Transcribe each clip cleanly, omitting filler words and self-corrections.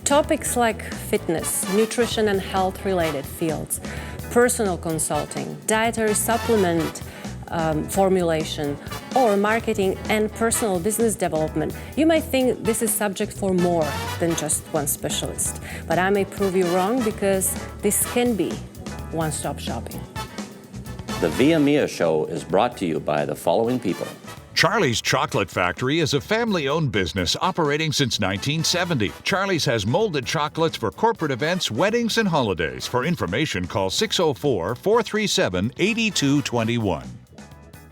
Topics like fitness, nutrition and health-related fields, personal consulting, dietary supplement formulation, or marketing and personal business development. You might think this is subject for more than just one specialist, but I may prove you wrong because this can be one-stop shopping. The VIAMIA Show is brought to you by the following people. Charlie's Chocolate Factory is a family-owned business operating since 1970. Charlie's has molded chocolates for corporate events, weddings, and holidays. For information, call 604-437-8221.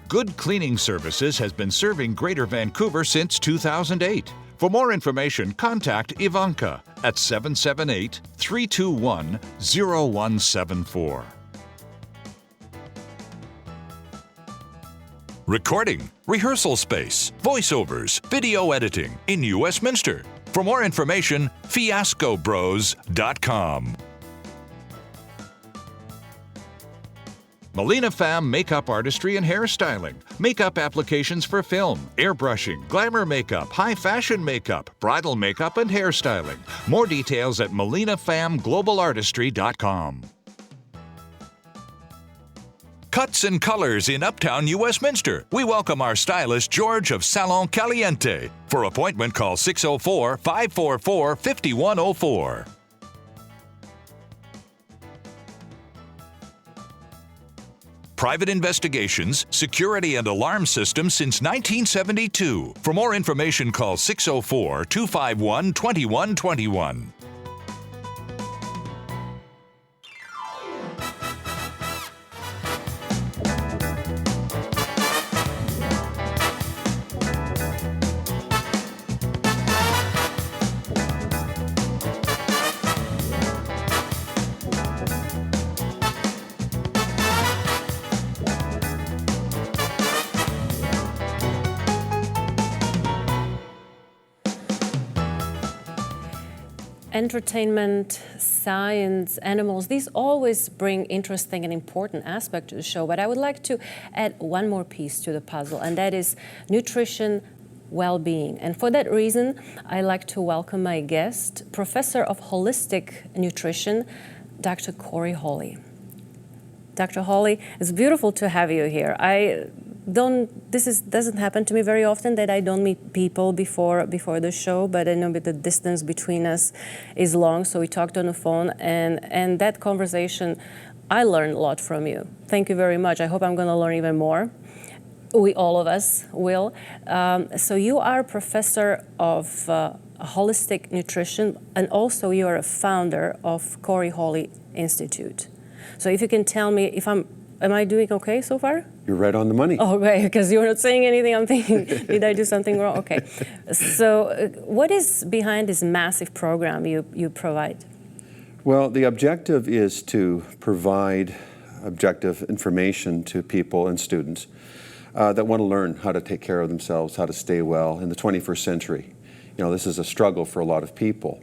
Good Cleaning Services has been serving Greater Vancouver since 2008. For more information, contact Ivanka at 778-321-0174. Recording, rehearsal space, voiceovers, video editing in New Westminster. For more information, fiascobros.com. Melina Pham Makeup Artistry and Hairstyling. Makeup applications for film, airbrushing, glamour makeup, high fashion makeup, bridal makeup, and hairstyling. More details at melinaphamglobalartistry.com. Cuts and colors in Uptown New Westminster. We welcome our stylist George of Salon Caliente. For appointment, call 604-544-5104. Private investigations, security and alarm systems since 1972. For more information, call 604-251-2121. Entertainment, science, animals, these always bring interesting and important aspect to the show, but I would like to add one more piece to the puzzle, and that is nutrition, well-being. And for that reason, I'd like to welcome my guest, Professor of Holistic Nutrition, Dr. CORY HOLLY. Dr. HOLLY, it's beautiful to have you here. Doesn't happen to me very often that I don't meet people before the show, but I know that the distance between us is long, so we talked on the phone, and that conversation, I learned a lot from you. Thank you very much. I hope I'm going to learn even more. All of us will. So you are a professor of holistic nutrition, and also you are a founder of CORY HOLLY Institute. So if you can tell me am I doing okay so far? You're right on the money. Oh, right, because you're not saying anything. I'm thinking, did I do something wrong? Okay. So what is behind this massive program you provide? Well, the objective is to provide objective information to people and students that want to learn how to take care of themselves, how to stay well in the 21st century. You know, this is a struggle for a lot of people.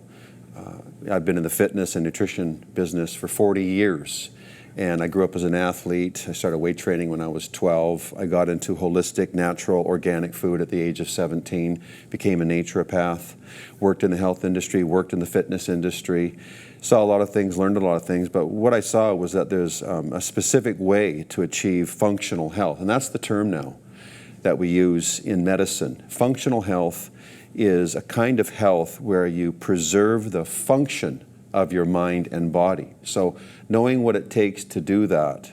I've been in the fitness and nutrition business for 40 years. And I grew up as an athlete. I started weight training when I was 12. I got into holistic, natural, organic food at the age of 17, became a naturopath, worked in the health industry, worked in the fitness industry, saw a lot of things, learned a lot of things. But what I saw was that there's a specific way to achieve functional health. And that's the term now that we use in medicine. Functional health is a kind of health where you preserve the function of your mind and body. So knowing what it takes to do that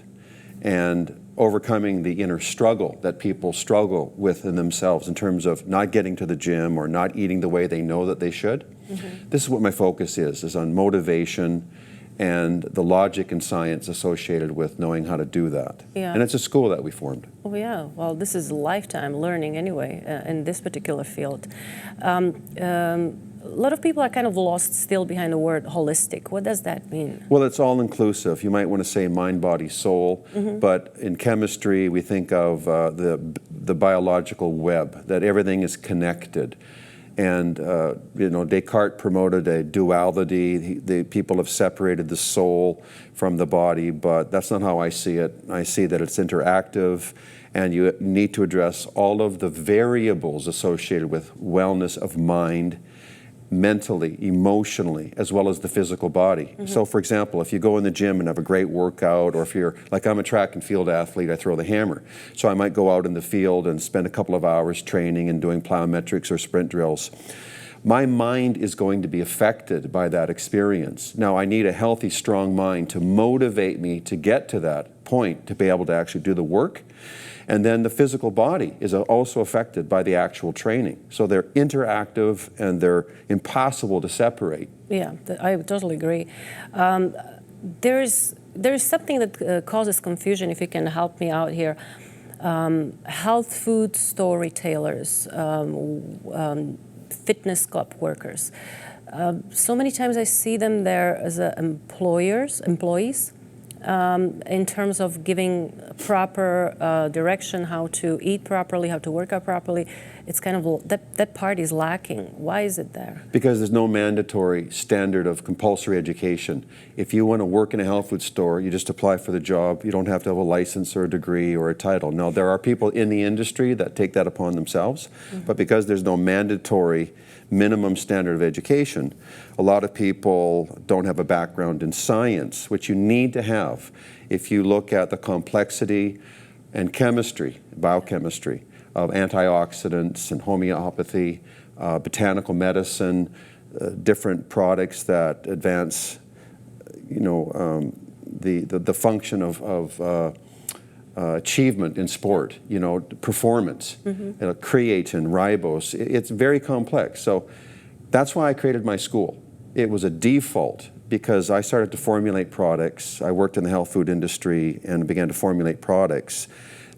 and overcoming the inner struggle that people struggle with in themselves in terms of not getting to the gym or not eating the way they know that they should. Mm-hmm. This is what my focus is on motivation and the logic and science associated with knowing how to do that. Yeah. And it's a school that we formed. Oh yeah, well this is lifetime learning anyway in this particular field. A lot of people are kind of lost still behind the word holistic. What does that mean? Well, it's all-inclusive. You might want to say mind, body, soul, but in chemistry we think of the biological web, that everything is connected. And Descartes promoted a duality. The people have separated the soul from the body, but that's not how I see it. I see that it's interactive, and you need to address all of the variables associated with wellness of mind mentally, emotionally, as well as the physical body. So for example, if you go in the gym and have a great workout, or if you're, like I'm a track and field athlete, I throw the hammer. So I might go out in the field and spend a couple of hours training and doing plyometrics or sprint drills. My mind is going to be affected by that experience. Now, I need a healthy, strong mind to motivate me to get to that point, to be able to actually do the work. And then the physical body is also affected by the actual training. So they're interactive and they're impossible to separate. Yeah, I totally agree. There's something that causes confusion, if you can help me out here. Health food store retailers, fitness club workers. So many times I see them there as employees, in terms of giving proper direction, how to eat properly, how to work out properly. It's kind of, that part is lacking. Why is it there? Because there's no mandatory standard of compulsory education. If you want to work in a health food store, you just apply for the job. You don't have to have a license or a degree or a title. Now, there are people in the industry that take that upon themselves, but because there's no mandatory minimum standard of education, a lot of people don't have a background in science, which you need to have if you look at the complexity and chemistry, biochemistry, of antioxidants and homeopathy, botanical medicine, different products that advance, the function of achievement in sport, performance, creatine, ribose. It's very complex. So that's why I created my school. It was a default because I started to formulate products. I worked in the health food industry and began to formulate products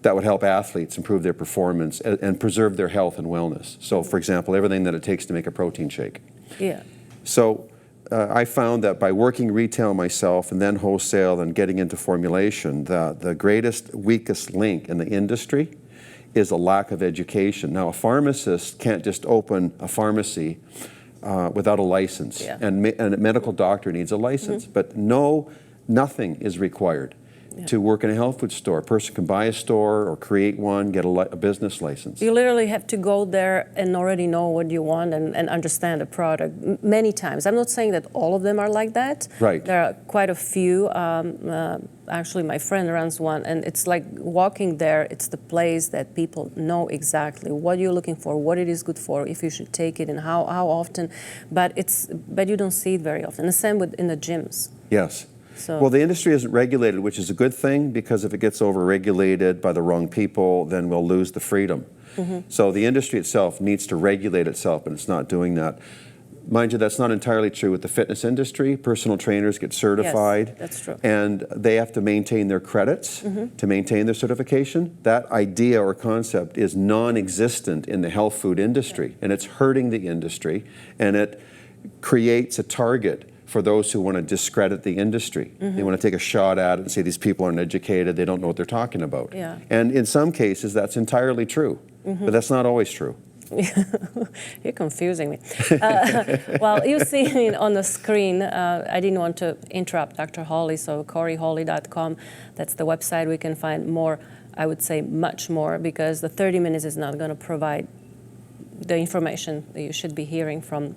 that would help athletes improve their performance and preserve their health and wellness. So for example, everything that it takes to make a protein shake. Yeah. So I found that by working retail myself and then wholesale and getting into formulation, the greatest, weakest link in the industry is a lack of education. Now, a pharmacist can't just open a pharmacy without a license, and a medical doctor needs a license, but nothing is required to work in a health food store. A person can buy a store or create one, get a business license. You literally have to go there and already know what you want and understand the product many times. I'm not saying that all of them are like that. Right. There are quite a few. Actually, my friend runs one, and it's like walking there, it's the place that people know exactly what you're looking for, what it is good for, if you should take it, and how often. But you don't see it very often. The same in the gyms. Yes. So. Well, the industry isn't regulated, which is a good thing, because if it gets over-regulated by the wrong people, then we'll lose the freedom. So the industry itself needs to regulate itself, but it's not doing that. Mind you, that's not entirely true with the fitness industry. Personal trainers get certified. Yes, that's true. And they have to maintain their credits to maintain their certification. That idea or concept is non-existent in the health food industry, and it's hurting the industry, and it creates a target for those who want to discredit the industry. They want to take a shot at it and say these people aren't educated, they don't know what they're talking about. Yeah. And in some cases, that's entirely true, but that's not always true. You're confusing me. Well, you see on the screen, I didn't want to interrupt Dr. Holly, so CORYHOLLY.com, that's the website. We can find more, I would say much more, because the 30 minutes is not going to provide the information that you should be hearing from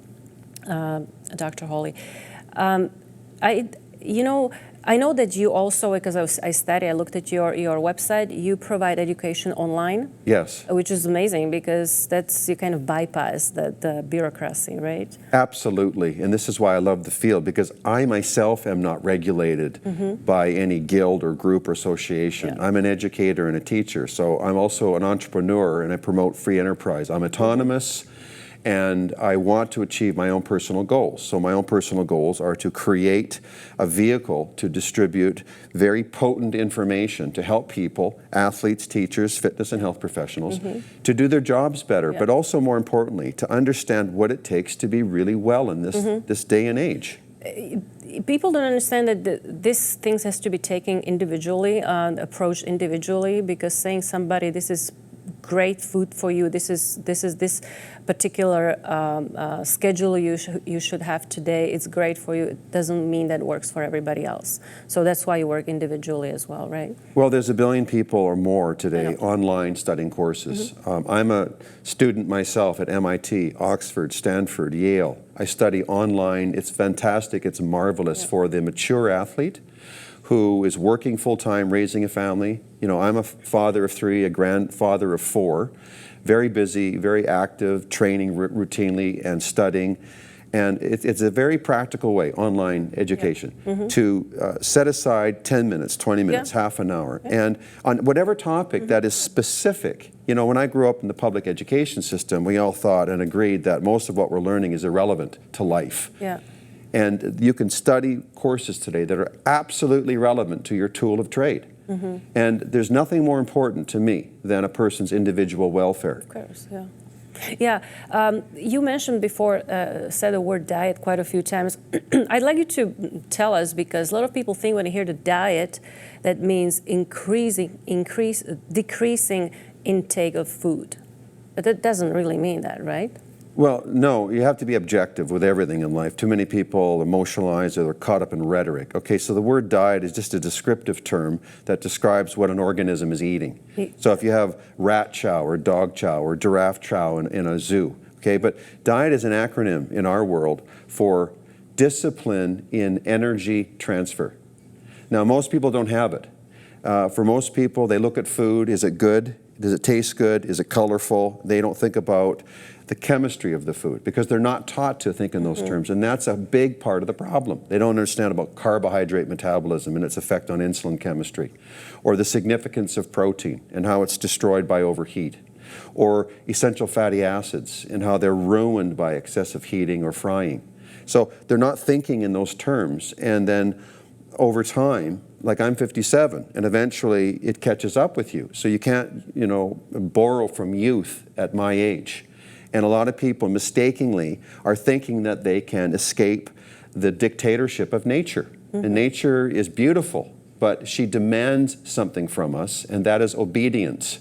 Dr. Holly. I know that you also, because I looked at your website, you provide education online. Yes. Which is amazing, because you kind of bypass the bureaucracy, right? Absolutely, and this is why I love the field, because I myself am not regulated by any guild or group or association. I'm an educator and a teacher, so I'm also an entrepreneur, and I promote free enterprise. I'm autonomous, and I want to achieve my own personal goals. So my own personal goals are to create a vehicle to distribute very potent information to help people, athletes, teachers, fitness and health professionals, to do their jobs better, but also more importantly, to understand what it takes to be really well in this day and age. People don't understand that these things has to be taken individually, approached individually, because saying somebody this is great food for you. This is this particular schedule you should have today. It's great for you. It doesn't mean that it works for everybody else. So that's why you work individually as well, right? Well, there's 1 billion people or more today online studying courses. I'm a student myself at MIT, Oxford, Stanford, Yale. I study online. It's fantastic. It's marvelous for the mature athlete who is working full-time, raising a family. You know, I'm a father of 3, a grandfather of 4, very busy, very active, training routinely and studying. And it's a very practical way, online education, to set aside 10 minutes, 20 minutes, half an hour. And on whatever topic that is specific. You know, when I grew up in the public education system, we all thought and agreed that most of what we're learning is irrelevant to life. Yeah. And you can study courses today that are absolutely relevant to your tool of trade. And there's nothing more important to me than a person's individual welfare. Of course, yeah. Yeah, you mentioned before, said the word diet quite a few times. I'd like you to tell us, because a lot of people think when they hear the diet, that means decreasing intake of food. But that doesn't really mean that, right? Well, no, you have to be objective with everything in life. Too many people emotionalize or they're caught up in rhetoric. Okay, so the word diet is just a descriptive term that describes what an organism is eating. So if you have rat chow or dog chow or giraffe chow in a zoo, okay, but diet is an acronym in our world for discipline in energy transfer. Now, most people don't have it. For most people, they look at food. Is it good? Does it taste good? Is it colorful? They don't think about the chemistry of the food because they're not taught to think in those terms, and that's a big part of the problem. They don't understand about carbohydrate metabolism and its effect on insulin chemistry, or the significance of protein and how it's destroyed by overheat, or essential fatty acids and how they're ruined by excessive heating or frying. So they're not thinking in those terms, and then over time, like I'm 57, and eventually it catches up with you. So you can't, you know, borrow from youth at my age. And a lot of people mistakenly are thinking that they can escape the dictatorship of nature. And nature is beautiful, but she demands something from us, and that is obedience.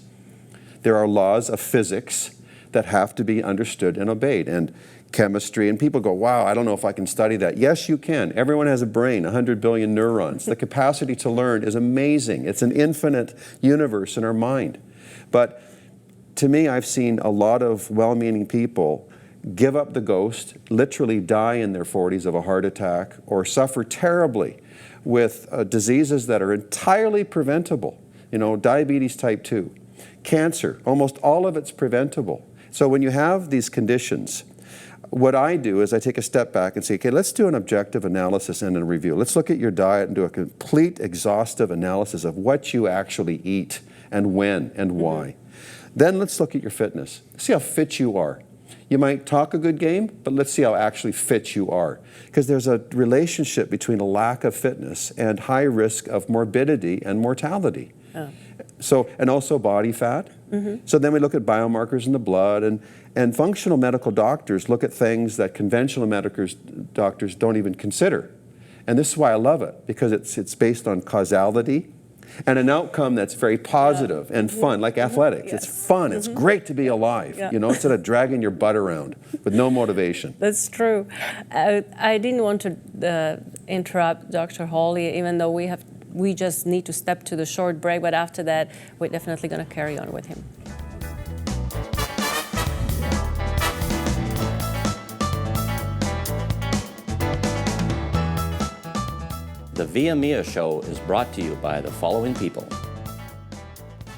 There are laws of physics that have to be understood and obeyed. And chemistry, and people go, wow, I don't know if I can study that. Yes, you can. Everyone has a brain, 100 billion neurons. The capacity to learn is amazing. It's an infinite universe in our mind. But to me, I've seen a lot of well-meaning people give up the ghost, literally die in their 40s of a heart attack, or suffer terribly with diseases that are entirely preventable. You know, diabetes type 2, cancer, almost all of it's preventable. So when you have these conditions, what I do is I take a step back and say, okay, let's do an objective analysis and a review. Let's look at your diet and do a complete, exhaustive analysis of what you actually eat and when and why. Then let's look at your fitness. See how fit you are. You might talk a good game, but let's see how actually fit you are. Because there's a relationship between a lack of fitness and high risk of morbidity and mortality. So, and also body fat. So then we look at biomarkers in the blood, and functional medical doctors look at things that conventional medical doctors don't even consider. And this is why I love it, because it's based on causality and an outcome that's very positive and fun, like athletics. It's fun. It's great to be alive, you know, instead of dragging your butt around with no motivation. That's true. I didn't want to interrupt Dr. Holly, even though we just need to step to the short break, but after that, we're definitely going to carry on with him. The VIAMIA Show is brought to you by the following people.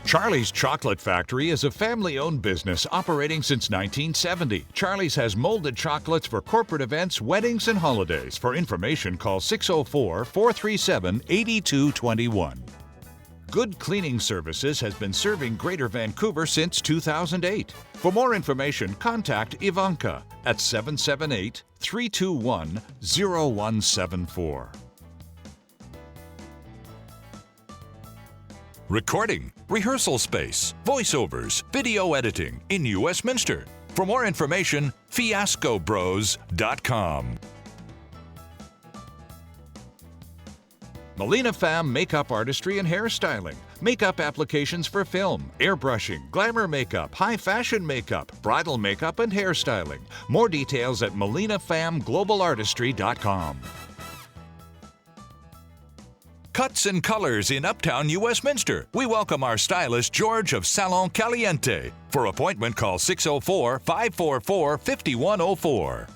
Charlie's Chocolate Factory is a family-owned business operating since 1970. Charlie's has molded chocolates for corporate events, weddings, and holidays. For information, call 604-437-8221. Good Cleaning Services has been serving Greater Vancouver since 2008. For more information, contact Ivanka at 778-321-0174. Recording, rehearsal space, voiceovers, video editing in New Westminster. For more information, fiascobros.com. Melina Pham Makeup Artistry and Hairstyling. Makeup applications for film, airbrushing, glamour makeup, high fashion makeup, bridal makeup, and hairstyling. More details at melinaphamglobalartistry.com. Cuts and Colors in Uptown New Westminster. We welcome our stylist George of Salon Caliente. For appointment, call 604-544-5104.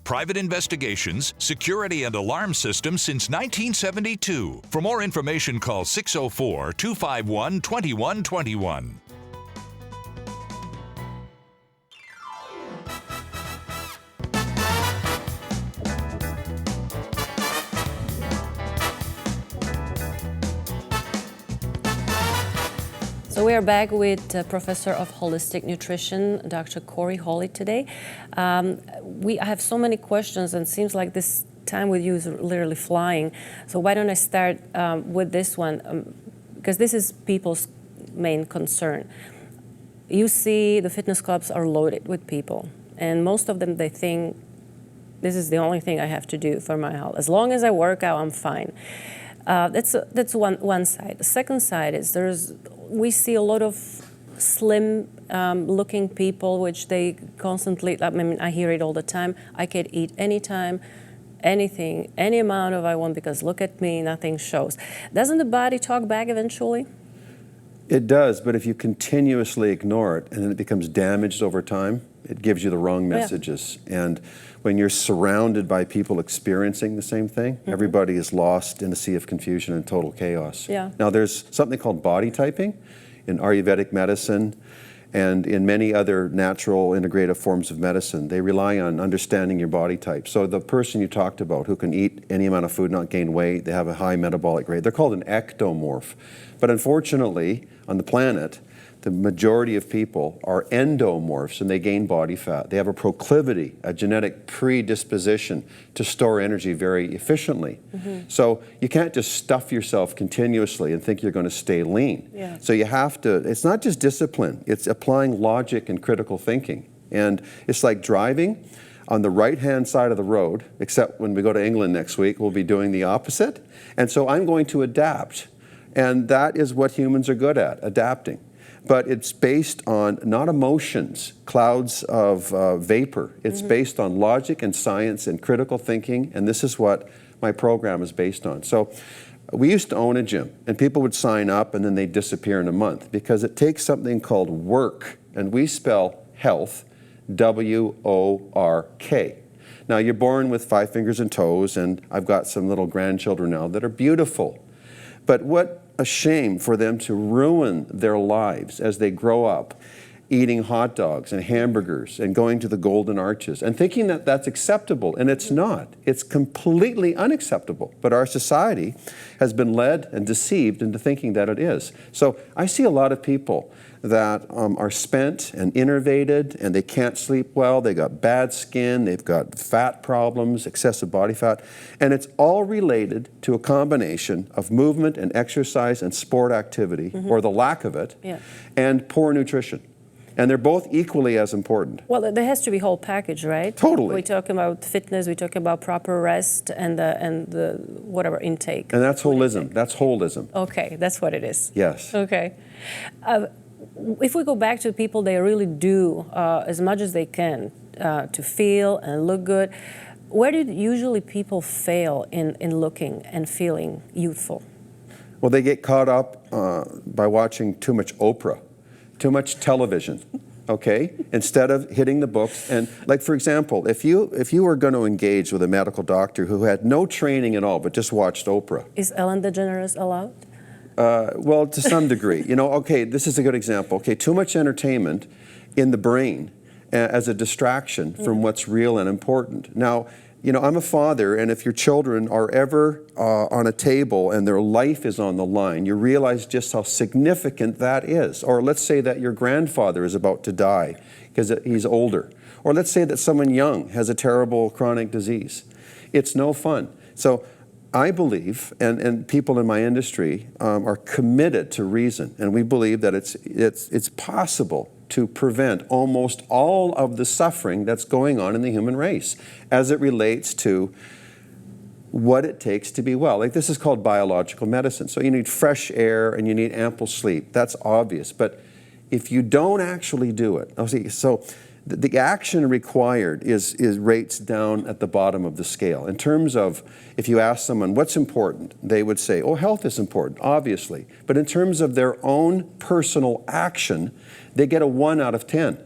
Private investigations, security and alarm systems since 1972. For more information, call 604-251-2121. So we are back with Professor of Holistic Nutrition, Dr. CORY HOLLY today. I have so many questions, and it seems like this time with you is literally flying. So why don't I start with this one, because this is people's main concern. You see the fitness clubs are loaded with people, and most of them, they think, this is the only thing I have to do for my health. As long as I work out, I'm fine. That's one side. The second side is we see a lot of slim looking people, which they constantly, I mean, I hear it all the time. I can eat anytime, anything, any amount of I want, because look at me, nothing shows. Doesn't the body talk back eventually? It does, but if you continuously ignore it and then it becomes damaged over time, it gives you the wrong messages. Yeah. And when you're surrounded by people experiencing the same thing, everybody is lost in a sea of confusion and total chaos. Yeah. Now, there's something called body typing in Ayurvedic medicine and in many other natural integrative forms of medicine. They rely on understanding your body type. So the person you talked about who can eat any amount of food, not gain weight, they have a high metabolic rate, they're called an ectomorph. But unfortunately, on the planet, the majority of people are endomorphs and they gain body fat. They have a proclivity, a genetic predisposition to store energy very efficiently. So you can't just stuff yourself continuously and think you're going to stay lean. Yeah. So you have to, it's not just discipline, it's applying logic and critical thinking. And it's like driving on the right-hand side of the road, except when we go to England next week, we'll be doing the opposite. And so I'm going to adapt. And that is what humans are good at, adapting. But it's based on not emotions, clouds of vapor. It's based on logic and science and critical thinking, and this is what my program is based on. So we used to own a gym, and people would sign up and then they'd disappear in a month because it takes something called work, and we spell health, W-O-R-K. Now, you're born with 5 fingers and toes, and I've got some little grandchildren now that are beautiful. But what a shame for them to ruin their lives as they grow up eating hot dogs and hamburgers and going to the Golden Arches and thinking that that's acceptable, and it's not. It's completely unacceptable. But our society has been led and deceived into thinking that it is. So I see a lot of people that are spent and innervated, and they can't sleep well, they got bad skin, they've got fat problems, excessive body fat, and it's all related to a combination of movement and exercise and sport activity, or the lack of it, and poor nutrition. And they're both equally as important. Well, there has to be a whole package, right? Totally. We talk about fitness, we talk about proper rest and the whatever intake. And that's holism. That's holism. Okay, that's what it is. Yes. Okay. If we go back to people, they really do as much as they can to feel and look good. Where do usually people fail in looking and feeling youthful? Well, they get caught up by watching too much Oprah, too much television, okay? Instead of hitting the books. And like, for example, if you were going to engage with a medical doctor who had no training at all but just watched Oprah. Is Ellen DeGeneres allowed? Well, to some degree. You know, okay, this is a good example. Okay, too much entertainment in the brain as a distraction from what's real and important. Now, you know, I'm a father, and if your children are ever on a table and their life is on the line, you realize just how significant that is. Or let's say that your grandfather is about to die because he's older. Or let's say that someone young has a terrible chronic disease. It's no fun. So I believe, and people in my industry are committed to reason, and we believe that it's possible to prevent almost all of the suffering that's going on in the human race as it relates to what it takes to be well. Like, this is called biological medicine. So you need fresh air and you need ample sleep. That's obvious. But if you don't actually do it, so the action required is rates down at the bottom of the scale. In terms of, if you ask someone what's important, they would say, oh, health is important, obviously. But in terms of their own personal action, they get a 1 out of 10.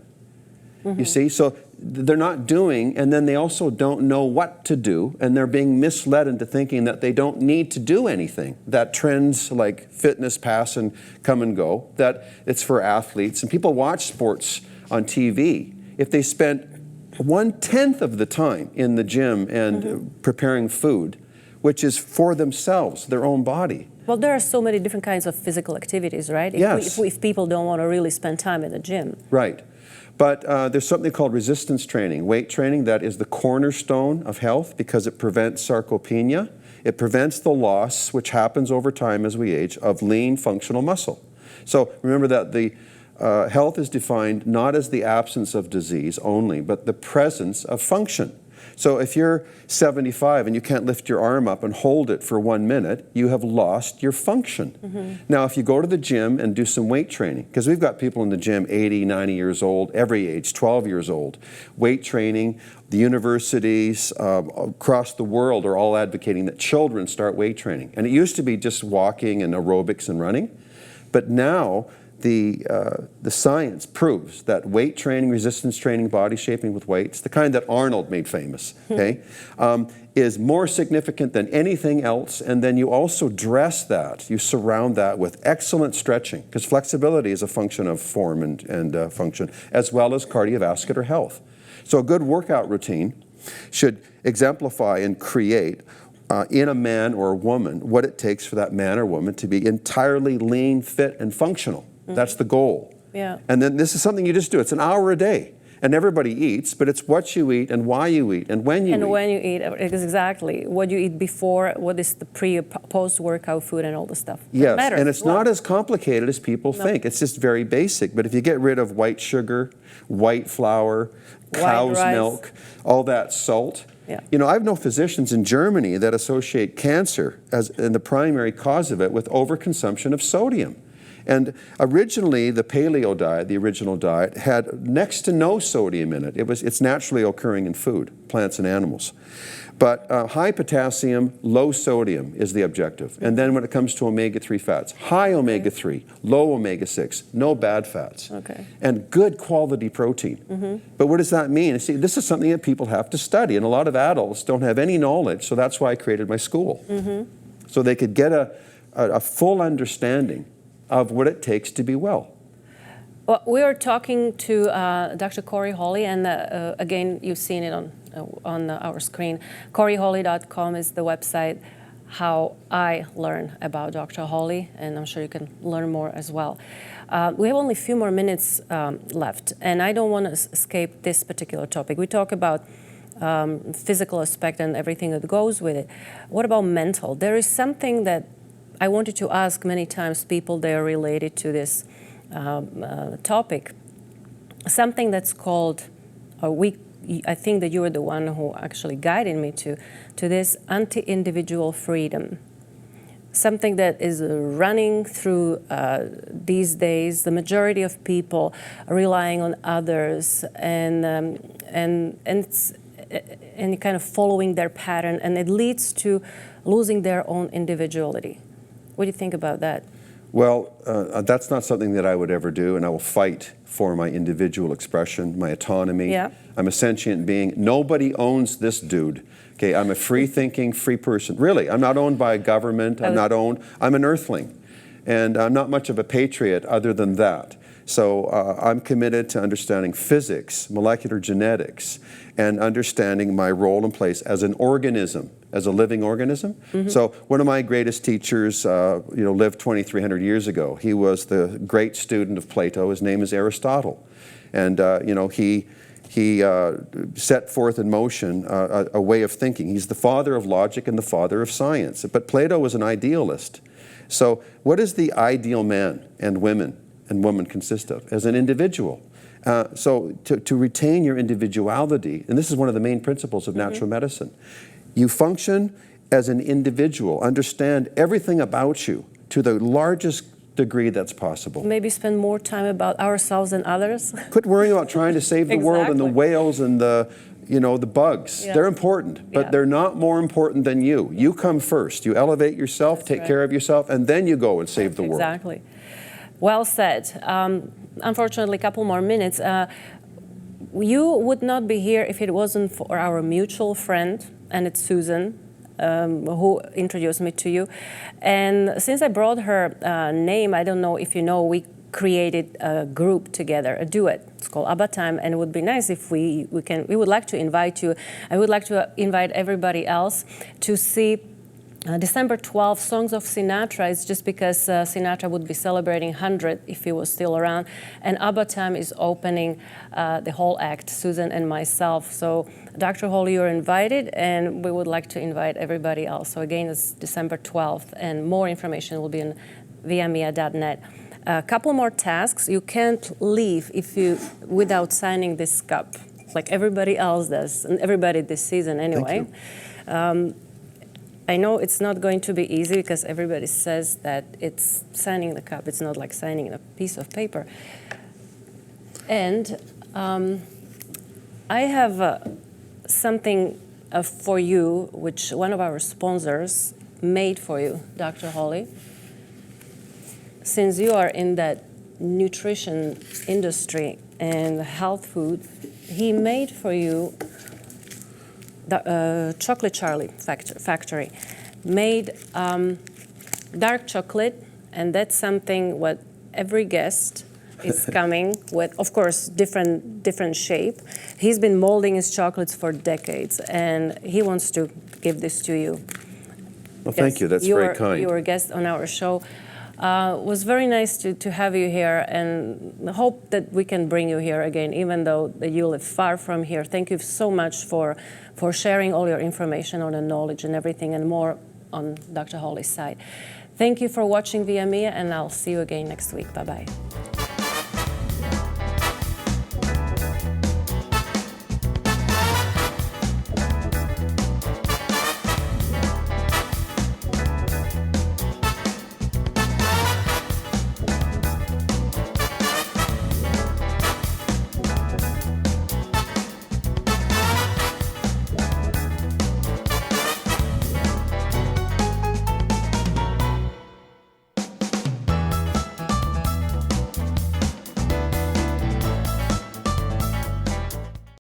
Mm-hmm. You see? So they're not doing, and then they also don't know what to do, and they're being misled into thinking that they don't need to do anything, that trends like fitness pass and come and go, that it's for athletes. And people watch sports on TV. If they spent 1/10 of the time in the gym and preparing food, which is for themselves, their own body. Well, there are so many different kinds of physical activities, right? Yes. If people don't want to really spend time in the gym. Right. But there's something called resistance training, weight training, that is the cornerstone of health because it prevents sarcopenia. It prevents the loss, which happens over time as we age, of lean functional muscle. So remember that the health is defined not as the absence of disease only, but the presence of function. So if you're 75 and you can't lift your arm up and hold it for 1 minute, you have lost your function. Mm-hmm. Now, if you go to the gym and do some weight training, because we've got people in the gym 80, 90 years old, every age, 12 years old, weight training, the universities across the world are all advocating that children start weight training. And it used to be just walking and aerobics and running, but now the science proves that weight training, resistance training, body shaping with weights, the kind that Arnold made famous, okay, is more significant than anything else. And then you also dress that, you surround that with excellent stretching, because flexibility is a function of form and function, as well as cardiovascular health. So a good workout routine should exemplify and create in a man or a woman what it takes for that man or woman to be entirely lean, fit, and functional. That's the goal. Yeah. And then this is something you just do. It's an hour a day. And everybody eats, but it's what you eat and why you eat and when you eat. And when you eat, exactly. What you eat before, what is the pre- or post-workout food and all the stuff. Yes, matters. and it's not as complicated as people think. It's just very basic. But if you get rid of white sugar, white flour, cow's milk, all that salt. Yeah. You know, I know physicians in Germany that associate cancer as in the primary cause of it with overconsumption of sodium. And originally, the paleo diet, the original diet, had next to no sodium in it. It's naturally occurring in food, plants and animals. But high potassium, low sodium is the objective. And then when it comes to omega-3 fats, high omega-3, low omega-6, no bad fats. Okay. And good quality protein. Mm-hmm. But what does that mean? See, this is something that people have to study. And a lot of adults don't have any knowledge, so that's why I created my school. Mm-hmm. So they could get a full understanding of what it takes to be well. Well, we are talking to Dr. CORY HOLLY, and again, you've seen it on our screen. CORYHOLLY.com is the website how I learn about Dr. HOLLY, and I'm sure you can learn more as well. We have only a few more minutes left, and I don't want to escape this particular topic. We talk about physical aspect and everything that goes with it. What about mental? There is something that I wanted to ask many times people that are related to this topic, something that's called, I think that you were the one who actually guided me to this anti-individual freedom, something that is running through these days. The majority of people are relying on others and kind of following their pattern, and it leads to losing their own individuality. What do you think about that? Well, that's not something that I would ever do, and I will fight for my individual expression, my autonomy. Yeah. I'm a sentient being. Nobody owns this dude. Okay, I'm a free-thinking, free person. Really, I'm not owned by a government. I'm an earthling. And I'm not much of a patriot other than that. So I'm committed to understanding physics, molecular genetics, and understanding my role and place as an organism, as a living organism. Mm-hmm. So one of my greatest teachers lived 2,300 years ago. He was the great student of Plato. His name is Aristotle. And he set forth in motion a way of thinking. He's the father of logic and the father of science. But Plato was an idealist. So what is the ideal man and women and woman consist of as an individual. So to retain your individuality, and this is one of the main principles of natural medicine, you function as an individual, understand everything about you to the largest degree that's possible. Maybe spend more time about ourselves and others. Quit worrying about trying to save the world and the Exactly. whales and the, you know, the bugs. Yeah. They're important, but Yeah. they're not more important than you. You come first. You elevate yourself, take right. care of yourself, and then you go and save the world. Exactly. Well said. Unfortunately, a couple more minutes. You would not be here if it wasn't for our mutual friend, and it's Susan, who introduced me to you. And since I brought her name, I don't know if you know, we created a group together, a duet. It's called ABBA Time, and it would be nice if we would like to invite you. I would like to invite everybody else to see December 12th, Songs of Sinatra. Is just because Sinatra would be celebrating 100 if he was still around. And ABBA Time is opening the whole act, Susan and myself. So Dr. Holly, you're invited, and we would like to invite everybody else. So again, it's December 12th, and more information will be on viamia.net. A couple more tasks. You can't leave without signing this cup, like everybody else does, and everybody this season anyway. Thank you. I know it's not going to be easy because everybody says that it's signing the cup. It's not like signing a piece of paper. And I have something for you, which one of our sponsors made for you, Dr. Holly. Since you are in that nutrition industry and health food, he made for you the Chocolate Charlie factory made dark chocolate, and that's something what every guest is coming with, of course, different shape. He's been molding his chocolates for decades, and he wants to give this to you. Well, thank you. That's very kind. You were a guest on our show. It was very nice to have you here, and hope that we can bring you here again, even though you live far from here. Thank you so much for sharing all your information on the knowledge and everything, and more on Dr. Holly's side. Thank you for watching VIAMIA, and I'll see you again next week. Bye-bye.